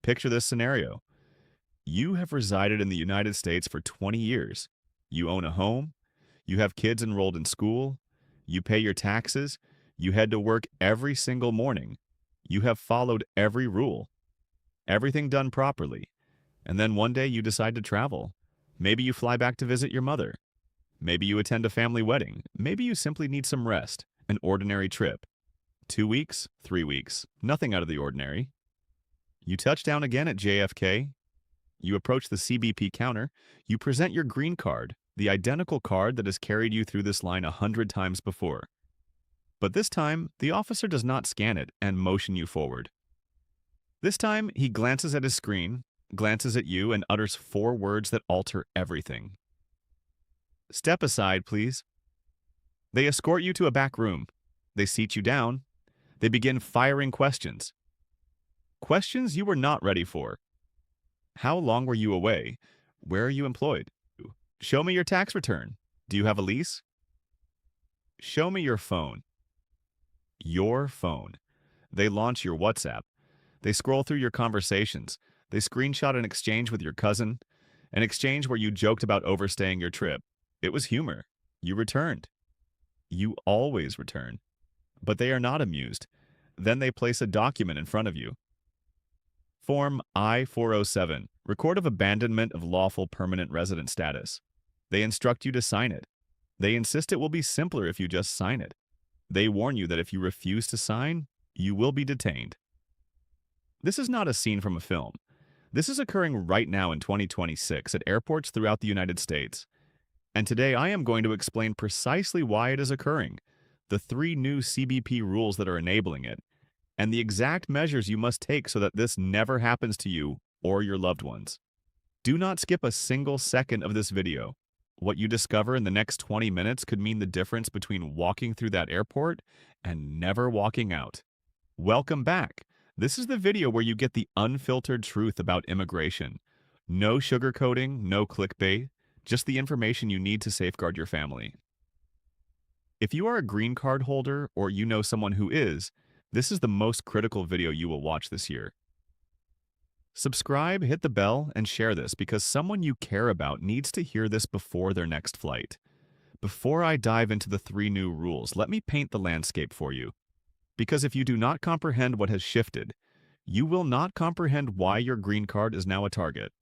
Picture this scenario. You have resided in the United States for 20 years. You own a home. You have kids enrolled in school. You pay your taxes. You head to work every single morning. You have followed every rule, everything done properly. And then one day you decide to travel. Maybe you fly back to visit your mother. Maybe you attend a family wedding. Maybe you simply need some rest, an ordinary trip. 2 weeks, 3 weeks, nothing out of the ordinary. You touch down again at JFK. You approach the CBP counter. You present your green card, the identical card that has carried you through this line 100 times before. But this time, the officer does not scan it and motion you forward. This time, he glances at his screen, glances at you, and utters 4 words that alter everything. Step aside, please. They escort you to a back room. They seat you down. They begin firing questions. Questions you were not ready for. How long were you away? Where are you employed? Show me your tax return. Do you have a lease? Show me your phone. Your phone. They launch your WhatsApp. They scroll through your conversations. They screenshot an exchange with your cousin, an exchange where you joked about overstaying your trip. It was humor. You returned. You always return. But they are not amused. Then they place a document in front of you. Form I-407, Record of Abandonment of Lawful Permanent Resident Status. They instruct you to sign it. They insist it will be simpler if you just sign it. They warn you that if you refuse to sign, you will be detained. This is not a scene from a film. This is occurring right now in 2026 at airports throughout the United States. And today I am going to explain precisely why it is occurring, the 3 new CBP rules that are enabling it, and the exact measures you must take so that this never happens to you or your loved ones. Do not skip a single second of this video. What you discover in the next 20 minutes could mean the difference between walking through that airport and never walking out. Welcome back. This is the video where you get the unfiltered truth about immigration. No sugarcoating, no clickbait, just the information you need to safeguard your family. If you are a green card holder or you know someone who is, this is the most critical video you will watch this year. Subscribe, hit the bell, and share this because someone you care about needs to hear this before their next flight. Before I dive into the 3 new rules, let me paint the landscape for you. Because if you do not comprehend what has shifted, you will not comprehend why your green card is now a target.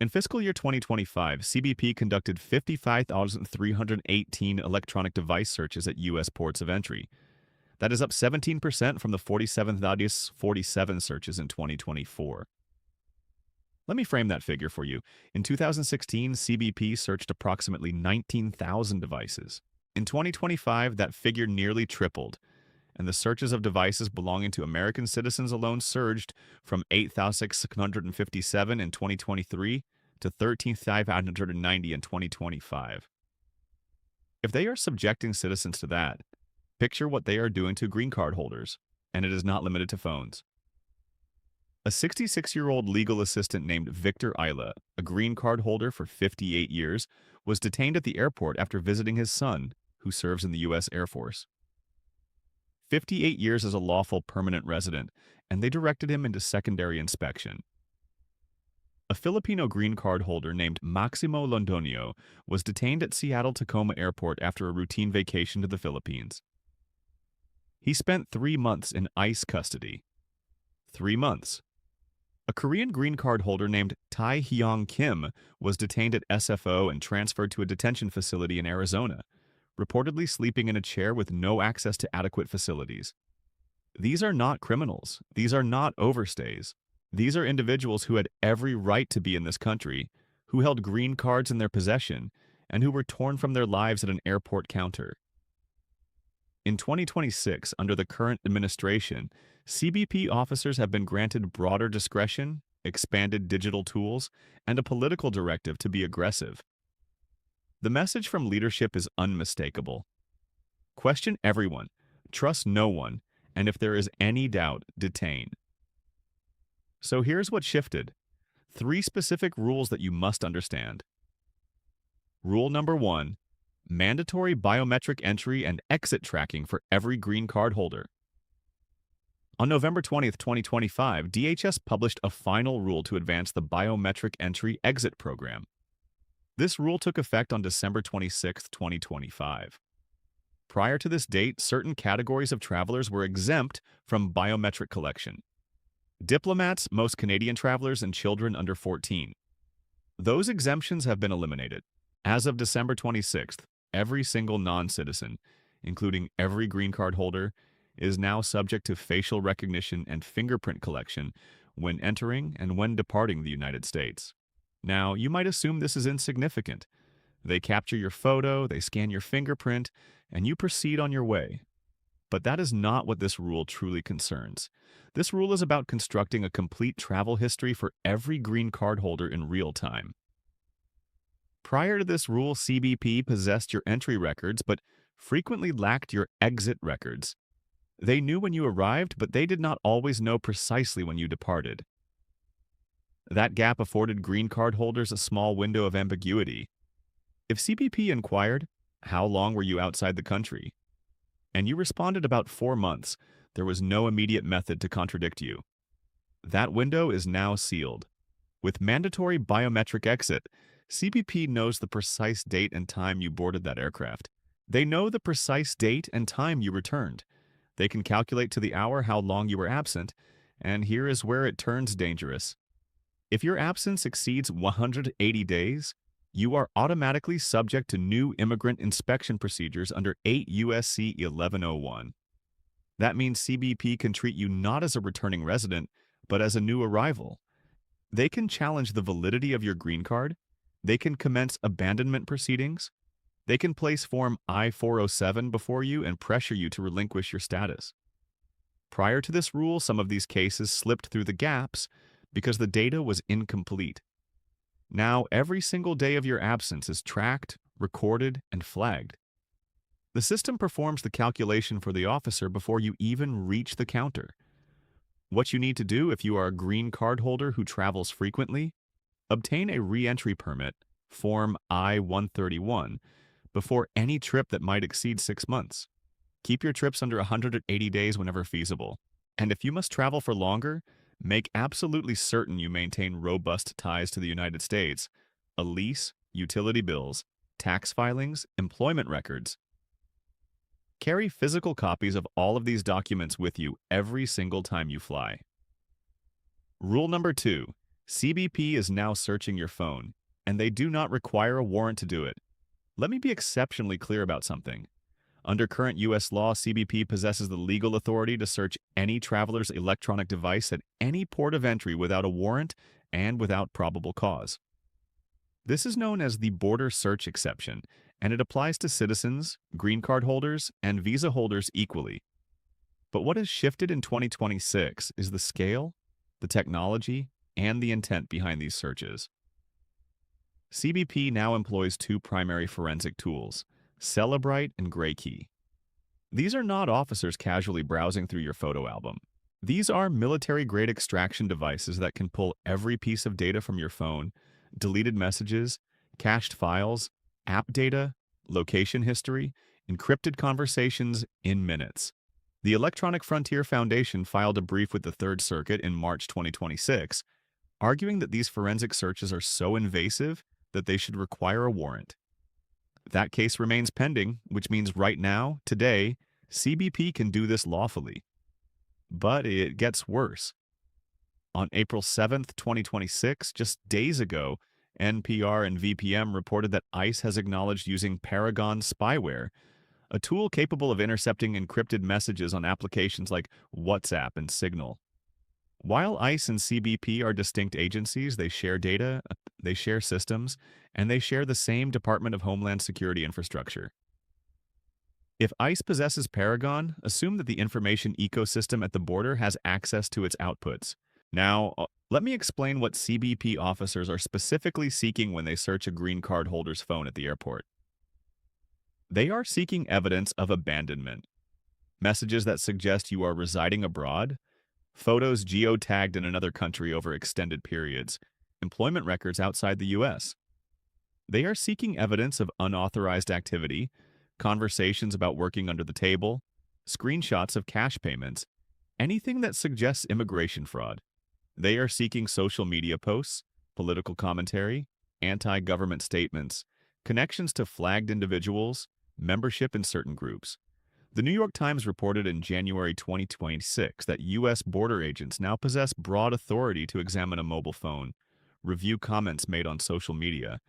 In fiscal year 2025, CBP conducted 55,318 electronic device searches at U.S. ports of entry. That is up 17% from the 47,047 searches in 2024. Let me frame that figure for you. In 2016, CBP searched approximately 19,000 devices. In 2025, that figure nearly tripled, and the searches of devices belonging to American citizens alone surged from 8,657 in 2023 to 13,590 in 2025. If they are subjecting citizens to that, picture what they are doing to green card holders, and it is not limited to phones. A 66-year-old legal assistant named Victor Isla, a green card holder for 58 years, was detained at the airport after visiting his son, who serves in the U.S. Air Force. 58 years as a lawful permanent resident, and they directed him into secondary inspection. A Filipino green card holder named Maximo Londonio was detained at Seattle-Tacoma Airport after a routine vacation to the Philippines. He spent 3 months in ICE custody. 3 months. A Korean green card holder named Tae Hyung Kim was detained at SFO and transferred to a detention facility in Arizona, reportedly sleeping in a chair with no access to adequate facilities. These are not criminals. These are not overstays. These are individuals who had every right to be in this country, who held green cards in their possession, and who were torn from their lives at an airport counter. In 2026, under the current administration, CBP officers have been granted broader discretion, expanded digital tools, and a political directive to be aggressive. The message from leadership is unmistakable. Question everyone, trust no one, and if there is any doubt, detain. So here's what shifted. 3 specific rules that you must understand. Rule number 1, mandatory biometric entry and exit tracking for every green card holder. On November 20th, 2025, DHS published a final rule to advance the Biometric Entry-Exit program. This rule took effect on December 26th, 2025. Prior to this date, certain categories of travelers were exempt from biometric collection. Diplomats, most Canadian travelers, and children under 14. Those exemptions have been eliminated. As of December 26th, every single non-citizen, including every green card holder, is now subject to facial recognition and fingerprint collection when entering and when departing the United States. Now, you might assume this is insignificant. They capture your photo, they scan your fingerprint, and you proceed on your way. But that is not what this rule truly concerns. This rule is about constructing a complete travel history for every green card holder in real time. Prior to this rule, CBP possessed your entry records but frequently lacked your exit records. They knew when you arrived, but they did not always know precisely when you departed. That gap afforded green card holders a small window of ambiguity. If CBP inquired, "How long were you outside the country?" and you responded about 4 months, there was no immediate method to contradict you. That window is now sealed. With mandatory biometric exit, CBP knows the precise date and time you boarded that aircraft. They know the precise date and time you returned. They can calculate to the hour how long you were absent, and here is where it turns dangerous. If your absence exceeds 180 days, you are automatically subject to new immigrant inspection procedures under 8 U.S.C. 1101. That means CBP can treat you not as a returning resident, but as a new arrival. They can challenge the validity of your green card. They can commence abandonment proceedings. They can place Form I-407 before you and pressure you to relinquish your status. Prior to this rule, some of these cases slipped through the gaps because the data was incomplete. Now, every single day of your absence is tracked, recorded, and flagged. The system performs the calculation for the officer before you even reach the counter. What you need to do if you are a green card holder who travels frequently, obtain a re-entry permit, Form I-131, before any trip that might exceed 6 months. Keep your trips under 180 days whenever feasible. And if you must travel for longer, make absolutely certain you maintain robust ties to the United States, a lease, utility bills, tax filings, employment records. Carry physical copies of all of these documents with you every single time you fly. Rule number 2. CBP is now searching your phone, and they do not require a warrant to do it. Let me be exceptionally clear about something. Under current U.S. law, CBP possesses the legal authority to search any traveler's electronic device at any port of entry without a warrant and without probable cause. This is known as the border search exception, and it applies to citizens, green card holders, and visa holders equally. But what has shifted in 2026 is the scale, the technology, and the intent behind these searches. CBP now employs 2 primary forensic tools, Celebrite and Graykey. These are not officers casually browsing through your photo album. These are military-grade extraction devices that can pull every piece of data from your phone, deleted messages, cached files, app data, location history, encrypted conversations in minutes. The Electronic Frontier Foundation filed a brief with the Third Circuit in March 2026, arguing that these forensic searches are so invasive that they should require a warrant. That case remains pending, which means right now, today, CBP can do this lawfully. But it gets worse. On April 7th, 2026, just days ago, NPR and VPM reported that ICE has acknowledged using Paragon spyware, a tool capable of intercepting encrypted messages on applications like WhatsApp and Signal. While ICE and CBP are distinct agencies, they share data, they share systems, and they share the same Department of Homeland Security infrastructure. If ICE possesses Paragon, assume that the information ecosystem at the border has access to its outputs. Now, let me explain what CBP officers are specifically seeking when they search a green card holder's phone at the airport. They are seeking evidence of abandonment, messages that suggest you are residing abroad, photos geotagged in another country over extended periods, employment records outside the U.S. They are seeking evidence of unauthorized activity, conversations about working under the table, screenshots of cash payments, Anything that suggests immigration fraud. They are seeking social media posts, political commentary, anti-government statements, connections to flagged individuals, membership in certain groups. The New York Times reported in January 2026 that U.S. border agents now possess broad authority to examine a mobile phone, review comments made on social media,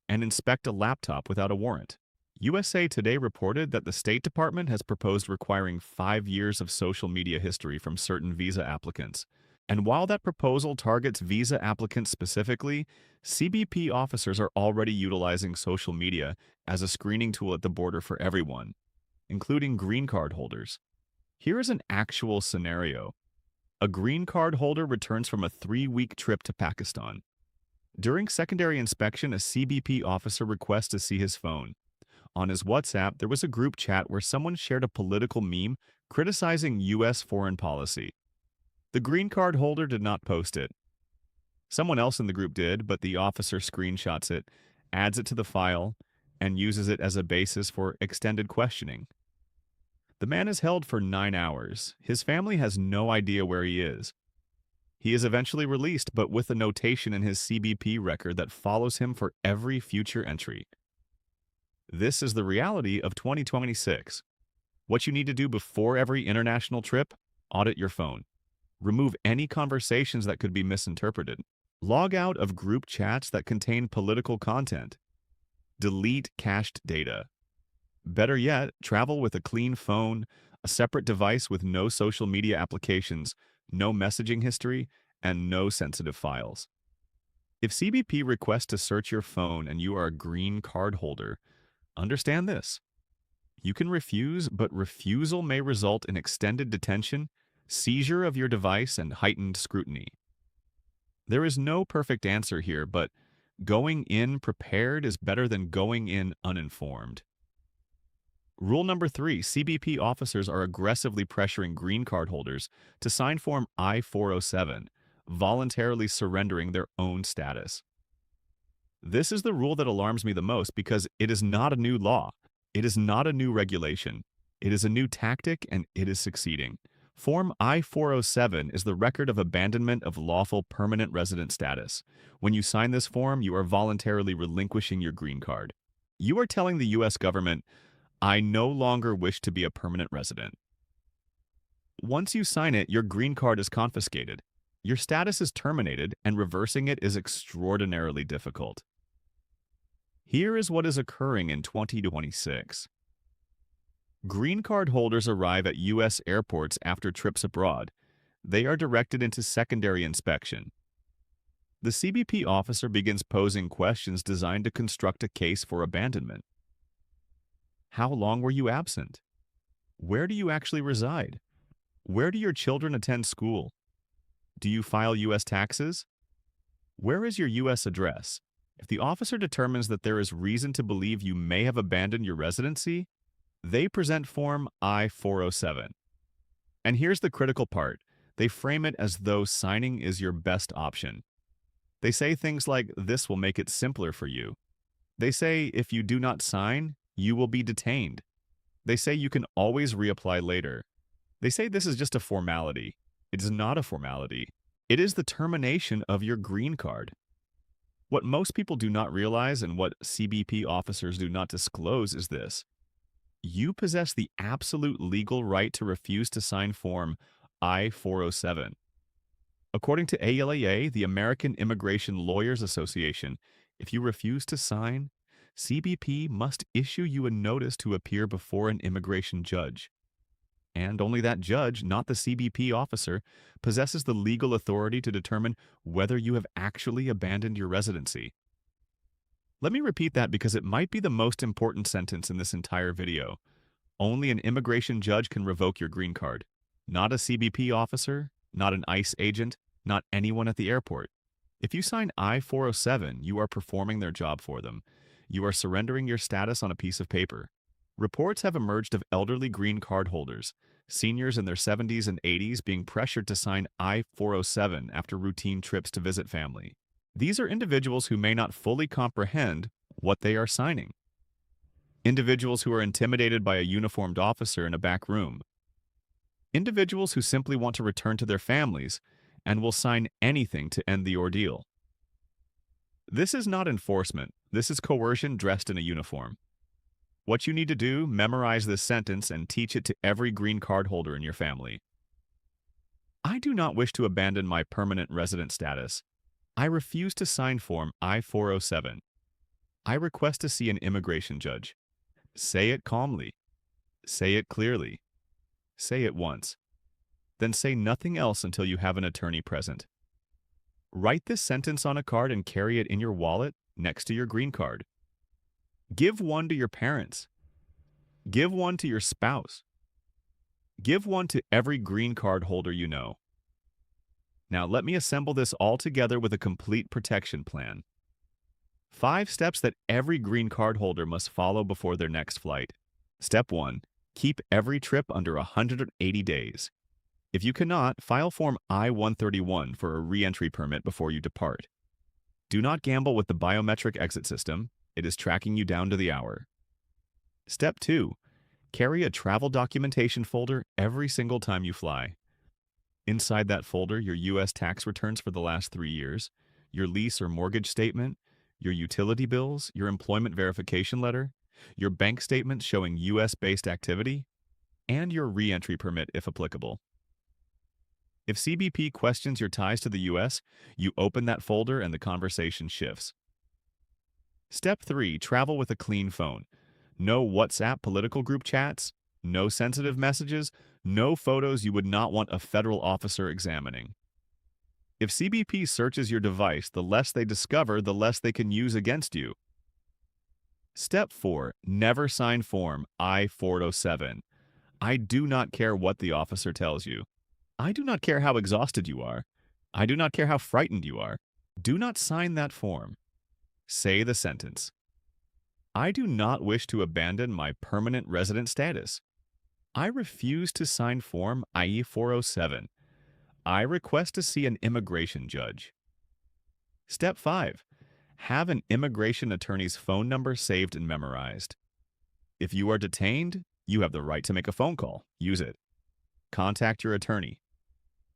and inspect a laptop without a warrant. USA Today reported that the State Department has proposed requiring 5 years of social media history from certain visa applicants. And while that proposal targets visa applicants specifically, CBP officers are already utilizing social media as a screening tool at the border for everyone, including green card holders. Here is an actual scenario. A green card holder returns from a 3-week trip to Pakistan. During secondary inspection, a CBP officer requests to see his phone. On his WhatsApp, there was a group chat where someone shared a political meme criticizing U.S. foreign policy. The green card holder did not post it. Someone else in the group did, but the officer screenshots it, adds it to the file, and uses it as a basis for extended questioning. The man is held for 9 hours. His family has no idea where he is. He is eventually released, but with a notation in his CBP record that follows him for every future entry. This is the reality of 2026. What you need to do before every international trip? Audit your phone. Remove any conversations that could be misinterpreted. Log out of group chats that contain political content. Delete cached data. Better yet, travel with a clean phone, a separate device with no social media applications, no messaging history, and no sensitive files. If CBP requests to search your phone and you are a green card holder, understand this. You can refuse, but refusal may result in extended detention, seizure of your device, and heightened scrutiny. There is no perfect answer here, but going in prepared is better than going in uninformed. Rule number 3, CBP officers are aggressively pressuring green card holders to sign Form I-407, voluntarily surrendering their own status. This is the rule that alarms me the most because it is not a new law. It is not a new regulation. It is a new tactic and it is succeeding. Form I-407 is the record of abandonment of lawful permanent resident status. When you sign this form, you are voluntarily relinquishing your green card. You are telling the U.S. government, I no longer wish to be a permanent resident. Once you sign it, your green card is confiscated. Your status is terminated, and reversing it is extraordinarily difficult. Here is what is occurring in 2026. Green card holders arrive at U.S. airports after trips abroad. They are directed into secondary inspection. The CBP officer begins posing questions designed to construct a case for abandonment. How long were you absent? Where do you actually reside? Where do your children attend school? Do you file U.S. taxes? Where is your U.S. address? If the officer determines that there is reason to believe you may have abandoned your residency, they present Form I-407. And here's the critical part. They frame it as though signing is your best option. They say things like, this will make it simpler for you. They say, if you do not sign, you will be detained. They say you can always reapply later. They say this is just a formality. It is not a formality. It is the termination of your green card. What most people do not realize and what CBP officers do not disclose is this. You possess the absolute legal right to refuse to sign Form I-407. According to ALAA, the American Immigration Lawyers Association, if you refuse to sign, CBP must issue you a notice to appear before an immigration judge. And only that judge, not the CBP officer, possesses the legal authority to determine whether you have actually abandoned your residency. Let me repeat that because it might be the most important sentence in this entire video. Only an immigration judge can revoke your green card. Not a CBP officer, not an ICE agent, not anyone at the airport. If you sign I-407, you are performing their job for them. You are surrendering your status on a piece of paper. Reports have emerged of elderly green card holders, seniors in their 70s and 80s being pressured to sign I-407 after routine trips to visit family. These are individuals who may not fully comprehend what they are signing. Individuals who are intimidated by a uniformed officer in a back room. individuals who simply want to return to their families and will sign anything to end the ordeal. This is not enforcement. This is coercion dressed in a uniform. What you need to do, memorize this sentence and teach it to every green card holder in your family. I do not wish to abandon my permanent resident status. I refuse to sign Form I-407. I request to see an immigration judge. Say it calmly. Say it clearly. Say it once. Then say nothing else until you have an attorney present. Write this sentence on a card and carry it in your wallet next to your green card. Give one to your parents. Give one to your spouse. Give one to every green card holder you know. Now let me assemble this all together with a complete protection plan. 5 steps that every green card holder must follow before their next flight. Step 1. Keep every trip under 180 days. If you cannot, file Form I-131 for a re-entry permit before you depart. Do not gamble with the biometric exit system. It is tracking you down to the hour. Step 2. Carry a travel documentation folder every single time you fly. Inside that folder, your U.S. tax returns for the last 3 years, your lease or mortgage statement, your utility bills, your employment verification letter, your bank statements showing U.S.-based activity, and your re-entry permit if applicable. If CBP questions your ties to the U.S., you open that folder and the conversation shifts. Step 3. Travel with a clean phone. No WhatsApp political group chats, no sensitive messages, no photos you would not want a federal officer examining. If CBP searches your device, the less they discover, the less they can use against you. Step 4. Never sign Form I-407. I do not care what the officer tells you. I do not care how exhausted you are. I do not care how frightened you are. Do not sign that form. Say the sentence. I do not wish to abandon my permanent resident status. I refuse to sign Form I-407. I request to see an immigration judge. Step 5. Have an immigration attorney's phone number saved and memorized. If you are detained, you have the right to make a phone call. Use it. Contact your attorney.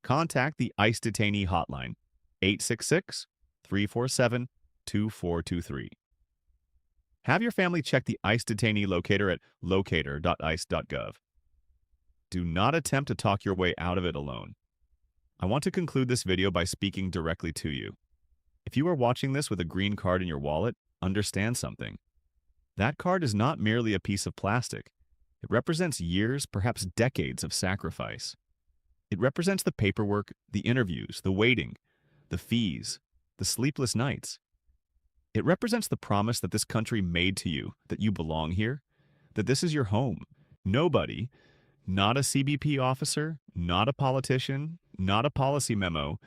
Contact the ICE detainee hotline, 866-347-2423. Have your family check the ICE detainee locator at locator.ice.gov. Do not attempt to talk your way out of it alone. I want to conclude this video by speaking directly to you. If you are watching this with a green card in your wallet, understand something. That card is not merely a piece of plastic. It represents years, perhaps decades of sacrifice. It represents the paperwork, the interviews, the waiting, the fees, the sleepless nights. It represents the promise that this country made to you, that you belong here, that this is your home. Nobody, not a CBP officer, not a politician, not a policy memo,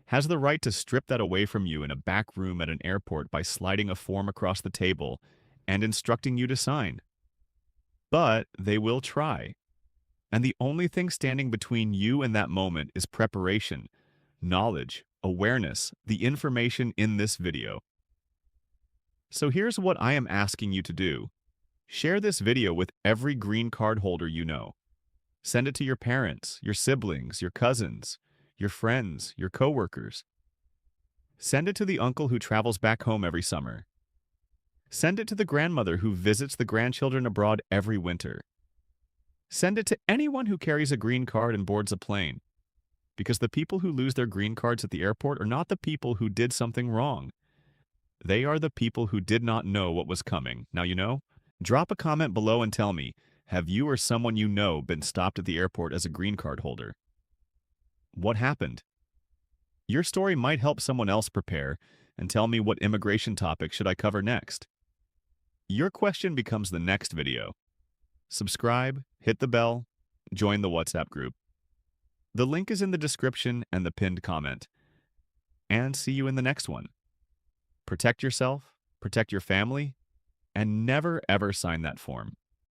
has the right to strip that away from you in a back room at an airport by sliding a form across the table and instructing you to sign. But they will try. And the only thing standing between you and that moment is preparation, knowledge, awareness, the information in this video. So here's what I am asking you to do. Share this video with every green card holder you know. Send it to your parents, your siblings, your cousins, your friends, your coworkers. Send it to the uncle who travels back home every summer. Send it to the grandmother who visits the grandchildren abroad every winter. Send it to anyone who carries a green card and boards a plane. Because the people who lose their green cards at the airport are not the people who did something wrong. They are the people who did not know what was coming. Now you know? Drop a comment below and tell me, have you or someone you know been stopped at the airport as a green card holder? What happened? Your story might help someone else prepare and tell me what immigration topic should I cover next. Your question becomes the next video. Subscribe, hit the bell, join the WhatsApp group. The link is in the description and the pinned comment. And see you in the next one. Protect yourself, protect your family, and never ever sign that form.